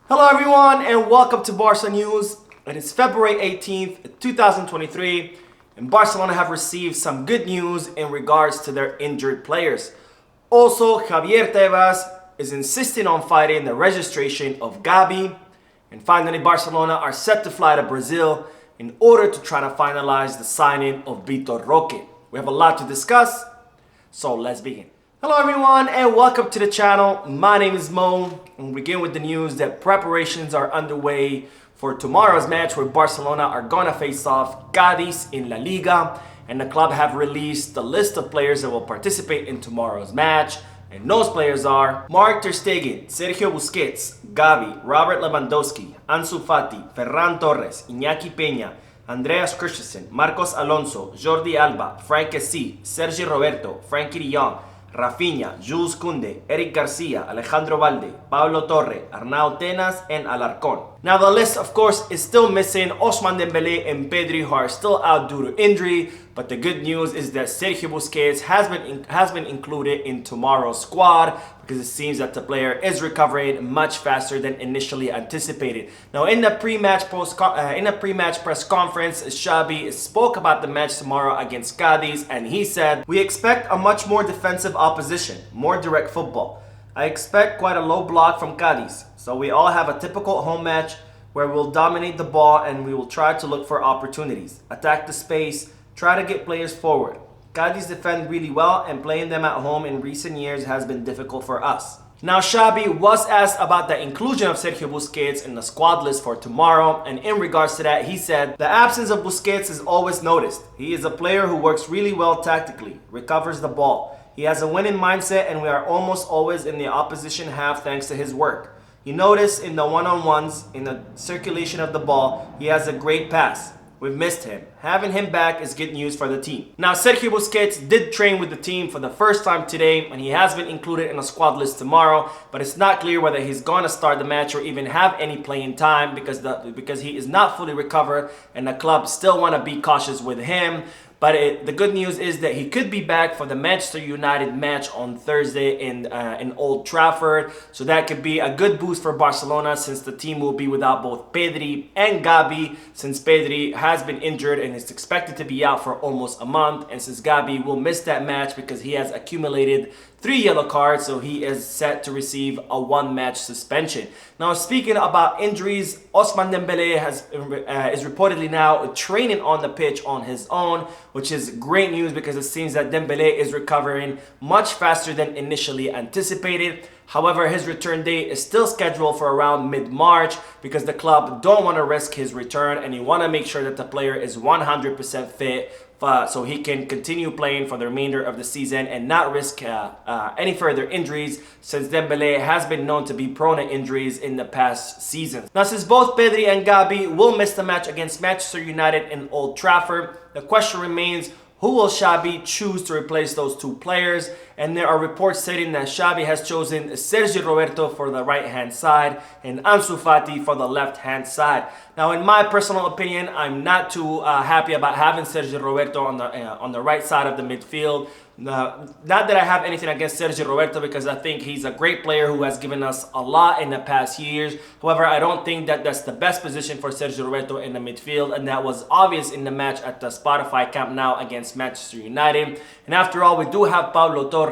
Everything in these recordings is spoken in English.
Hello everyone and welcome to Barca News. It is February 18th, 2023 and Barcelona have received some good news in regards to their injured players. Also, Javier Tebas is insisting on fighting the registration of Gavi. And finally, Barcelona are set to fly to Brazil in order to try to finalize the signing of Vitor Roque. We have a lot to discuss, so let's begin. Hello everyone and welcome to the channel. My name is Mo and we begin with the news that preparations are underway for tomorrow's match where Barcelona are gonna face off Cadiz in La Liga, and the club have released the list of players that will participate in tomorrow's match, and those players are Marc Ter Stegen, Sergio Busquets, Gavi, Robert Lewandowski, Ansu Fati, Ferran Torres, Iñaki Peña, Andreas Christensen, Marcos Alonso, Jordi Alba, Frank Kessie, Sergio Roberto, Frankie de Jong, Rafinha, Jules Koundé, Eric Garcia, Alejandro Valde, Pablo Torre, Arnau Tenas, and Alarcón. Now the list of course is still missing Ousmane Dembélé and Pedri, who are still out due to injury, but the good news is that Sergio Busquets has been included in tomorrow's squad because it seems that the player is recovering much faster than initially anticipated. Now in the pre-match press conference, Xavi spoke about the match tomorrow against Cadiz, and he said, "We expect a much more defensive opposition, more direct football. I expect quite a low block from Cadiz. So we all have a typical home match where we'll dominate the ball and we will try to look for opportunities, attack the space, try to get players forward. Cadiz defend really well and playing them at home in recent years has been difficult for us." Now Xavi was asked about the inclusion of Sergio Busquets in the squad list for tomorrow, and in regards to that he said, "The absence of Busquets is always noticed. He is a player who works really well tactically, recovers the ball. He has a winning mindset and we are almost always in the opposition half thanks to his work. You notice in the one-on-ones, in the circulation of the ball, he has a great pass. We've missed him. Having him back is good news for the team." Now Sergio Busquets did train with the team for the first time today and he has been included in the squad list tomorrow, but it's not clear whether he's going to start the match or even have any playing time because he is not fully recovered and the club still want to be cautious with him. But the good news is that he could be back for the Manchester United match on Thursday in Old Trafford. So that could be a good boost for Barcelona since the team will be without both Pedri and Gavi, since Pedri has been injured and is expected to be out for almost a month, and since Gavi will miss that match because he has accumulated 3 yellow cards, so he is set to receive a 1-match suspension. Now speaking about injuries, Ousmane Dembélé is reportedly now training on the pitch on his own, which is great news because it seems that Dembélé is recovering much faster than initially anticipated. However, his return date is still scheduled for around mid-March because the club don't want to risk his return and you want to make sure that the player is 100% fit so he can continue playing for the remainder of the season and not risk any further injuries, since Dembélé has been known to be prone to injuries in the past seasons. Now since both Pedri and Gavi will miss the match against Manchester United in Old Trafford, the question remains, who will Xavi choose to replace those two players? And there are reports stating that Xavi has chosen Sergio Roberto for the right-hand side and Ansu Fati for the left-hand side. Now, in my personal opinion, I'm not too happy about having Sergio Roberto on the right side of the midfield. Not that I have anything against Sergio Roberto because I think he's a great player who has given us a lot in the past years. However, I don't think that that's the best position for Sergio Roberto in the midfield, and that was obvious in the match at the Spotify Camp Nou against Manchester United. And after all, we do have Pablo Torre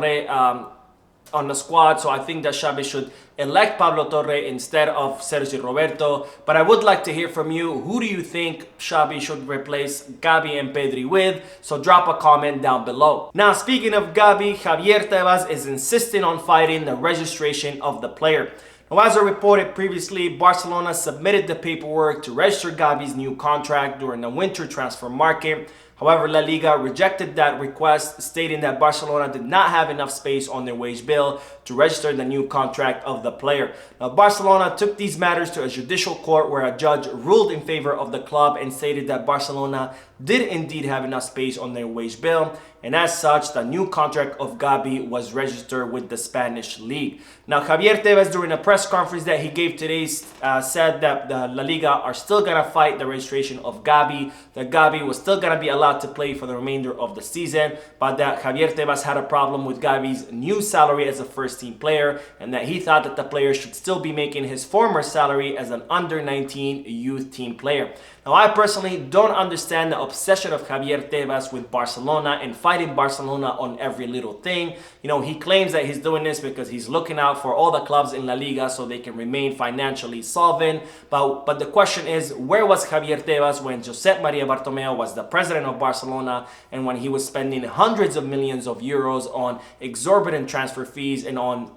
on the squad, so I think that Xavi should elect Pablo Torre instead of Sergio Roberto. But I would like to hear from you. Who do you think Xavi should replace Gavi and Pedri with? So drop a comment down below. Now speaking of Gavi, Javier Tebas is insisting on fighting the registration of the player. Now, as I reported previously, Barcelona submitted the paperwork to register Gavi's new contract during the winter transfer market. However, La Liga rejected that request, stating that Barcelona did not have enough space on their wage bill to register the new contract of the player. Now, Barcelona took these matters to a judicial court where a judge ruled in favor of the club and stated that Barcelona did indeed have enough space on their wage bill, and as such, the new contract of Gavi was registered with the Spanish league. Now, Javier Tebas, during a press conference that he gave today, said that the La Liga are still going to fight the registration of Gavi, that Gavi was still going to be allowed allowed to play for the remainder of the season, but that Javier Tebas had a problem with Gavi's new salary as a first-team player, and that he thought that the player should still be making his former salary as an under-19 youth team player. Now, I personally don't understand the obsession of Javier Tebas with Barcelona and fighting Barcelona on every little thing. You know, he claims that he's doing this because he's looking out for all the clubs in La Liga so they can remain financially solvent. But the question is, where was Javier Tebas when Josep Maria Bartomeu was the president of Barcelona and when he was spending hundreds of millions of euros on exorbitant transfer fees and on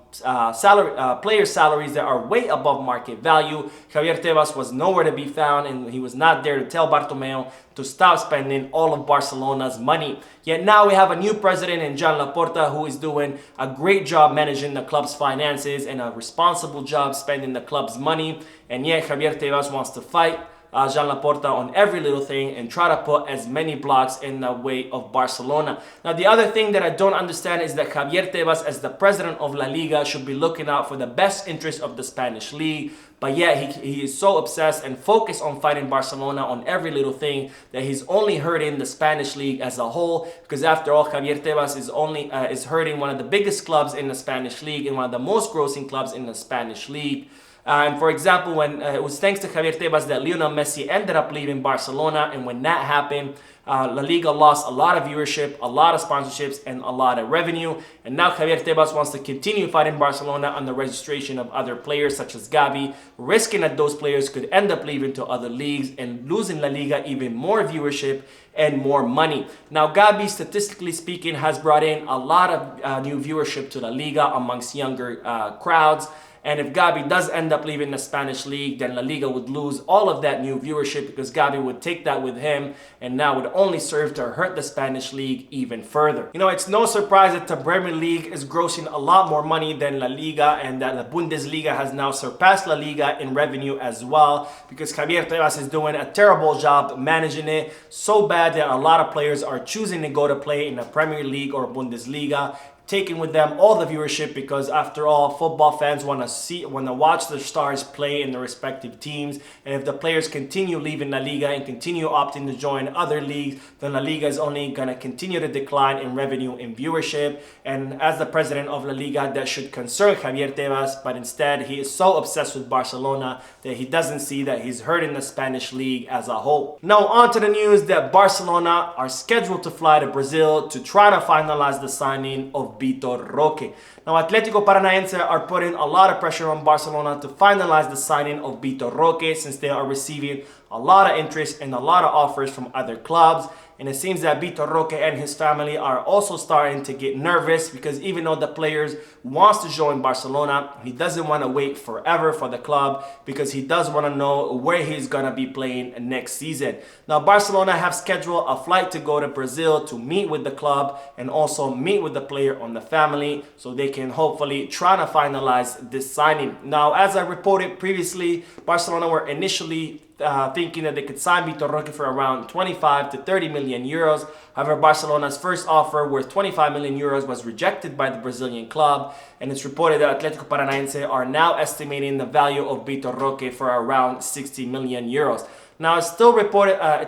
player salaries that are way above market value? Javier Tebas was nowhere to be found, and he was not there to tell Bartomeu to stop spending all of Barcelona's money. Yet now we have a new president in Joan Laporta who is doing a great job managing the club's finances and a responsible job spending the club's money. And yet Javier Tebas wants to fight Joan Laporta on every little thing and try to put as many blocks in the way of Barcelona. Now, the other thing that I don't understand is that Javier Tebas, as the president of La Liga, should be looking out for the best interest of the Spanish league, but yet he is so obsessed and focused on fighting Barcelona on every little thing that he's only hurting the Spanish league as a whole, because after all, Javier Tebas is hurting one of the biggest clubs in the Spanish league and one of the most grossing clubs in the Spanish league. And for example, when it was thanks to Javier Tebas that Lionel Messi ended up leaving Barcelona, and when that happened, La Liga lost a lot of viewership, a lot of sponsorships, and a lot of revenue. And now Javier Tebas wants to continue fighting Barcelona on the registration of other players such as Gavi, risking that those players could end up leaving to other leagues and losing La Liga even more viewership and more money. Now, Gavi, statistically speaking, has brought in a lot of new viewership to La Liga amongst younger crowds. And if Gavi does end up leaving the Spanish league, then La Liga would lose all of that new viewership because Gavi would take that with him, and now would only serve to hurt the Spanish league even further. You know, it's no surprise that the Premier League is grossing a lot more money than La Liga, and that the Bundesliga has now surpassed La Liga in revenue as well, because Javier Tebas is doing a terrible job managing it, so bad that a lot of players are choosing to go to play in the Premier League or Bundesliga, taking with them all the viewership, because after all, football fans want to watch their stars play in their respective teams. And if the players continue leaving La Liga and continue opting to join other leagues, then La Liga is only going to continue to decline in revenue and viewership. And as the president of La Liga, that should concern Javier Tebas, but instead he is so obsessed with Barcelona that he doesn't see that he's hurting the Spanish league as a whole. Now on to the news that Barcelona are scheduled to fly to Brazil to try to finalize the signing of Vitor Roque. Now, Atlético Paranaense are putting a lot of pressure on Barcelona to finalize the signing of Vitor Roque, since they are receiving a lot of interest and a lot of offers from other clubs. And it seems that Vitor Roque and his family are also starting to get nervous, because even though the players wants to join Barcelona, he doesn't want to wait forever for the club, because he does want to know where he's going to be playing next season. Now, Barcelona have scheduled a flight to go to Brazil to meet with the club and also meet with the player on the family, so they can hopefully try to finalize this signing. Now, as I reported previously, Barcelona were initially thinking that they could sign Vitor Roque for around 25 to 30 million euros. However, Barcelona's first offer worth 25 million euros was rejected by the Brazilian club, and it's reported that Atlético Paranaense are now estimating the value of Vitor Roque for around 60 million euros. Now, it's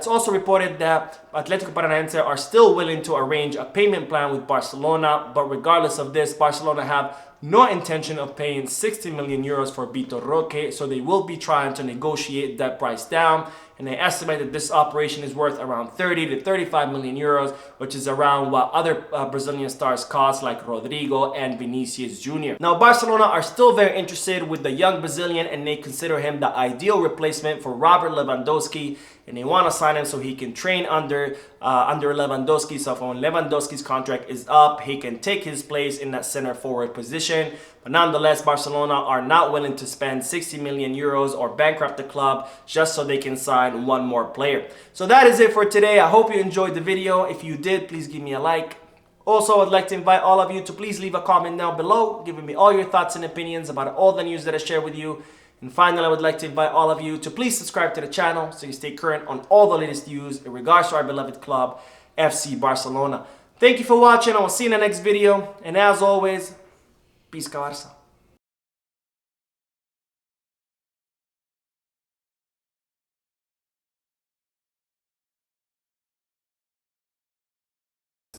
also reported that Atlético Paranaense are still willing to arrange a payment plan with Barcelona, but regardless of this, Barcelona have no intention of paying 60 million euros for Vitor Roque, so they will be trying to negotiate that price down, and they estimate that this operation is worth around 30 to 35 million euros, which is around what other Brazilian stars cost, like Rodrigo and Vinicius Jr. Now, Barcelona are still very interested with the young Brazilian, and they consider him the ideal replacement for Robert Lewandowski, and they want to sign him so he can train under Lewandowski. So when Lewandowski's contract is up, he can take his place in that center forward position. But nonetheless, Barcelona are not willing to spend 60 million euros or bankrupt the club just so they can sign one more player. So that is it for today. I hope you enjoyed the video. If you did, please give me a like. Also, I'd like to invite all of you to please leave a comment down below, giving me all your thoughts and opinions about all the news that I share with you. And finally, I would like to invite all of you to please subscribe to the channel so you stay current on all the latest news in regards to our beloved club, FC Barcelona. Thank you for watching. I will see you in the next video. And as always, peace, Barça.